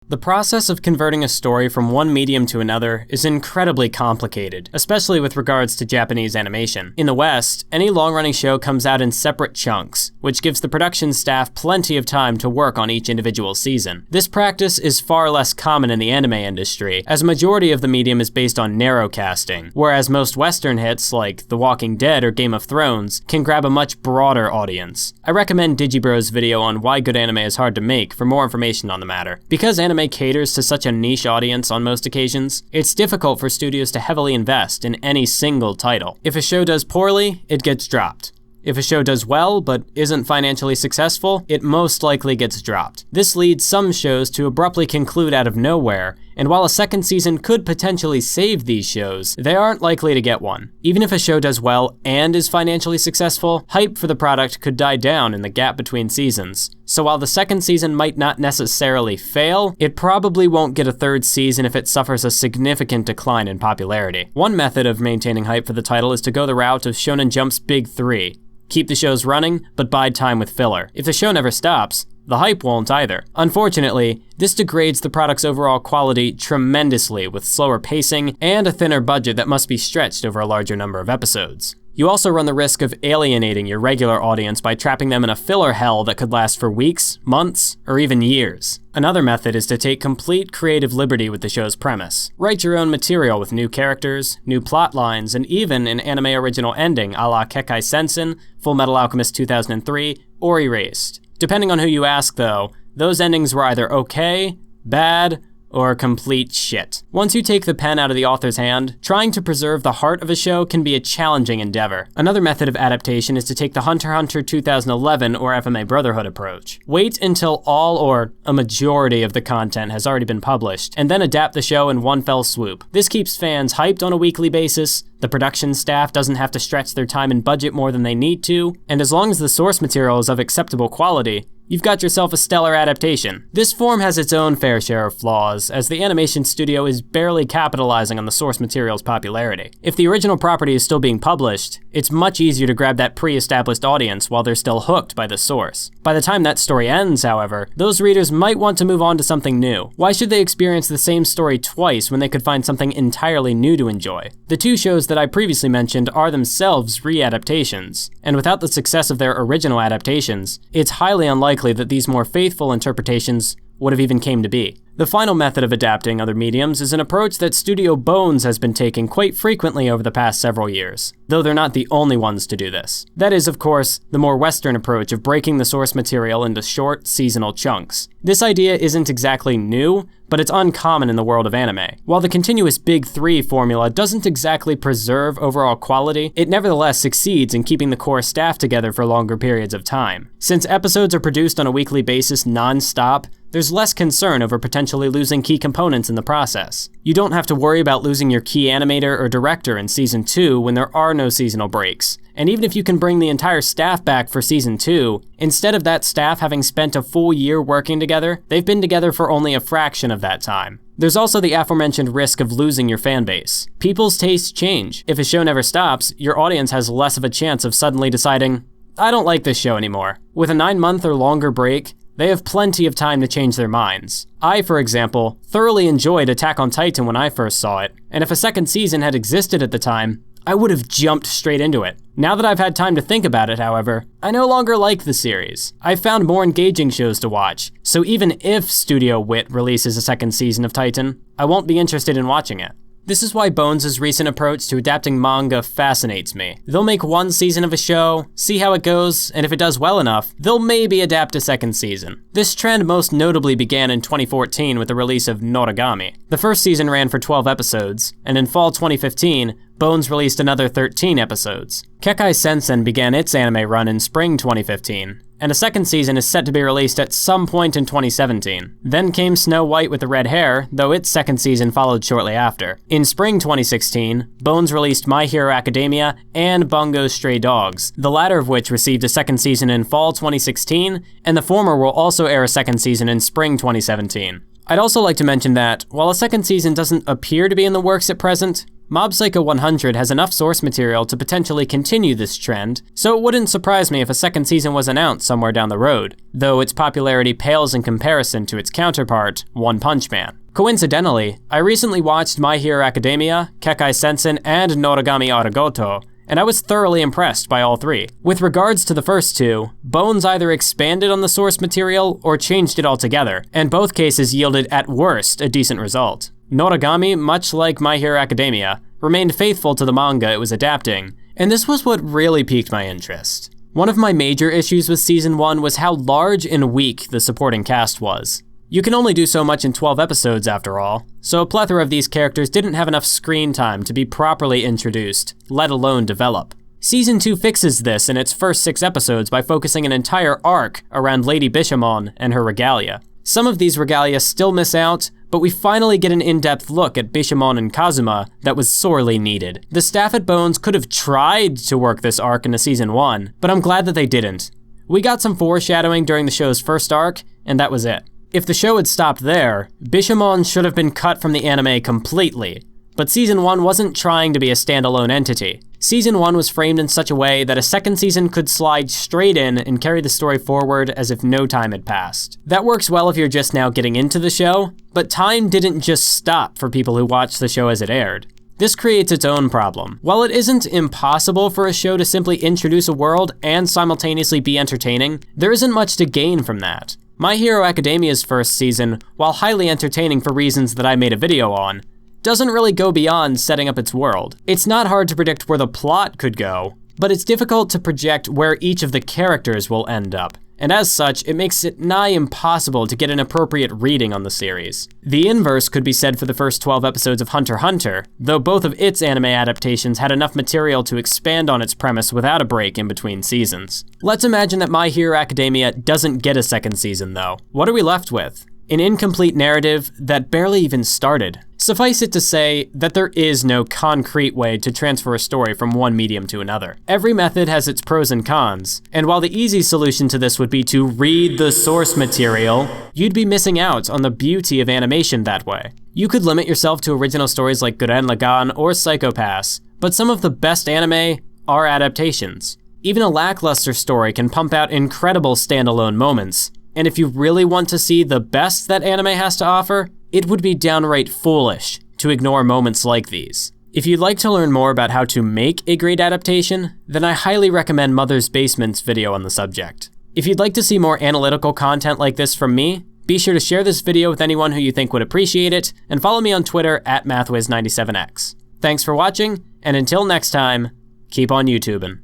The process of converting a story from one medium to another is incredibly complicated, especially with regards to Japanese animation. In the West, any long-running show comes out in separate chunks, which gives the production staff plenty of time to work on each individual season. This practice is far less common in the anime industry, as a majority of the medium is based on narrowcasting, whereas most Western hits like The Walking Dead or Game of Thrones can grab a much broader audience. I recommend Digibro's video on why good anime is hard to make for more information on the matter. Because anime caters to such a niche audience on most occasions, it's difficult for studios to heavily invest in any single title. If a show does poorly, it gets dropped. If a show does well but isn't financially successful, it most likely gets dropped. This leads some shows to abruptly conclude out of nowhere, and while a second season could potentially save these shows, they aren't likely to get one. Even if a show does well and is financially successful, hype for the product could die down in the gap between seasons. So while the second season might not necessarily fail, it probably won't get a third season if it suffers a significant decline in popularity. One method of maintaining hype for the title is to go the route of Shonen Jump's Big Three. Keep the shows running, but bide time with filler. If the show never stops, the hype won't either. Unfortunately, this degrades the product's overall quality tremendously with slower pacing and a thinner budget that must be stretched over a larger number of episodes. You also run the risk of alienating your regular audience by trapping them in a filler hell that could last for weeks, months, or even years. Another method is to take complete creative liberty with the show's premise. Write your own material with new characters, new plot lines, and even an anime original ending a la Kekkai Sensen, Fullmetal Alchemist 2003, or Erased. Depending on who you ask though, those endings were either okay, bad, or complete shit. Once you take the pen out of the author's hand, trying to preserve the heart of a show can be a challenging endeavor. Another method of adaptation is to take the Hunter x Hunter 2011 or FMA Brotherhood approach. Wait until all or a majority of the content has already been published, and then adapt the show in one fell swoop. This keeps fans hyped on a weekly basis, the production staff doesn't have to stretch their time and budget more than they need to, and as long as the source material is of acceptable quality, you've got yourself a stellar adaptation. This form has its own fair share of flaws, as the animation studio is barely capitalizing on the source material's popularity. If the original property is still being published, it's much easier to grab that pre-established audience while they're still hooked by the source. By the time that story ends, however, those readers might want to move on to something new. Why should they experience the same story twice when they could find something entirely new to enjoy? The two shows that I previously mentioned are themselves re-adaptations, and without the success of their original adaptations, it's highly unlikely that these more faithful interpretations would have even came to be. The final method of adapting other mediums is an approach that Studio Bones has been taking quite frequently over the past several years, though they're not the only ones to do this. That is, of course, the more Western approach of breaking the source material into short, seasonal chunks. This idea isn't exactly new, but it's uncommon in the world of anime. While the continuous Big Three formula doesn't exactly preserve overall quality, it nevertheless succeeds in keeping the core staff together for longer periods of time. Since episodes are produced on a weekly basis non-stop, there's less concern over potentially losing key components in the process. You don't have to worry about losing your key animator or director in Season 2 when there are no seasonal breaks. And even if you can bring the entire staff back for Season 2, instead of that staff having spent a full year working together, they've been together for only a fraction of that time. There's also the aforementioned risk of losing your fan base. People's tastes change. If a show never stops, your audience has less of a chance of suddenly deciding, I don't like this show anymore. With a 9-month or longer break, they have plenty of time to change their minds. I, for example, thoroughly enjoyed Attack on Titan when I first saw it, and if a second season had existed at the time, I would have jumped straight into it. Now that I've had time to think about it, however, I no longer like the series. I've found more engaging shows to watch, so even if Studio Wit releases a second season of Titan, I won't be interested in watching it. This is why Bones' recent approach to adapting manga fascinates me. They'll make one season of a show, see how it goes, and if it does well enough, they'll maybe adapt a second season. This trend most notably began in 2014 with the release of Noragami. The first season ran for 12 episodes, and in fall 2015, Bones released another 13 episodes. Kekkai Sensen began its anime run in spring 2015, and a second season is set to be released at some point in 2017. Then came Snow White with the Red Hair, though its second season followed shortly after. In spring 2016, Bones released My Hero Academia and Bungo's Stray Dogs, the latter of which received a second season in fall 2016, and the former will also air a second season in spring 2017. I'd also like to mention that, while a second season doesn't appear to be in the works at present, Mob Psycho 100 has enough source material to potentially continue this trend, so it wouldn't surprise me if a second season was announced somewhere down the road, though its popularity pales in comparison to its counterpart, One Punch Man. Coincidentally, I recently watched My Hero Academia, Kekkai Sensen, and Noragami Aragoto, and I was thoroughly impressed by all three. With regards to the first two, Bones either expanded on the source material or changed it altogether, and both cases yielded at worst a decent result. Noragami, much like My Hero Academia, remained faithful to the manga it was adapting, and this was what really piqued my interest. One of my major issues with Season 1 was how large and weak the supporting cast was. You can only do so much in 12 episodes after all, so a plethora of these characters didn't have enough screen time to be properly introduced, let alone develop. Season 2 fixes this in its first 6 episodes by focusing an entire arc around Lady Bishamon and her regalia. Some of these regalia still miss out, but we finally get an in-depth look at Bishamon and Kazuma that was sorely needed. The staff at Bones could have tried to work this arc into Season 1, but I'm glad that they didn't. We got some foreshadowing during the show's first arc, and that was it. If the show had stopped there, Bishamon should have been cut from the anime completely, but Season 1 wasn't trying to be a standalone entity. Season 1 was framed in such a way that a second season could slide straight in and carry the story forward as if no time had passed. That works well if you're just now getting into the show, but time didn't just stop for people who watched the show as it aired. This creates its own problem. While it isn't impossible for a show to simply introduce a world and simultaneously be entertaining, there isn't much to gain from that. My Hero Academia's first season, while highly entertaining for reasons that I made a video on, doesn't really go beyond setting up its world. It's not hard to predict where the plot could go, but it's difficult to project where each of the characters will end up, and as such, it makes it nigh impossible to get an appropriate reading on the series. The inverse could be said for the first 12 episodes of Hunter x Hunter, though both of its anime adaptations had enough material to expand on its premise without a break in between seasons. Let's imagine that My Hero Academia doesn't get a second season though. What are we left with? An incomplete narrative that barely even started. Suffice it to say that there is no concrete way to transfer a story from one medium to another. Every method has its pros and cons, and while the easy solution to this would be to read the source material, you'd be missing out on the beauty of animation that way. You could limit yourself to original stories like Gurren Lagann or Psycho Pass, but some of the best anime are adaptations. Even a lackluster story can pump out incredible standalone moments, and if you really want to see the best that anime has to offer, it would be downright foolish to ignore moments like these. If you'd like to learn more about how to make a great adaptation, then I highly recommend Mother's Basement's video on the subject. If you'd like to see more analytical content like this from me, be sure to share this video with anyone who you think would appreciate it, and follow me on Twitter at MathWiz97x. Thanks for watching, and until next time, keep on YouTubing.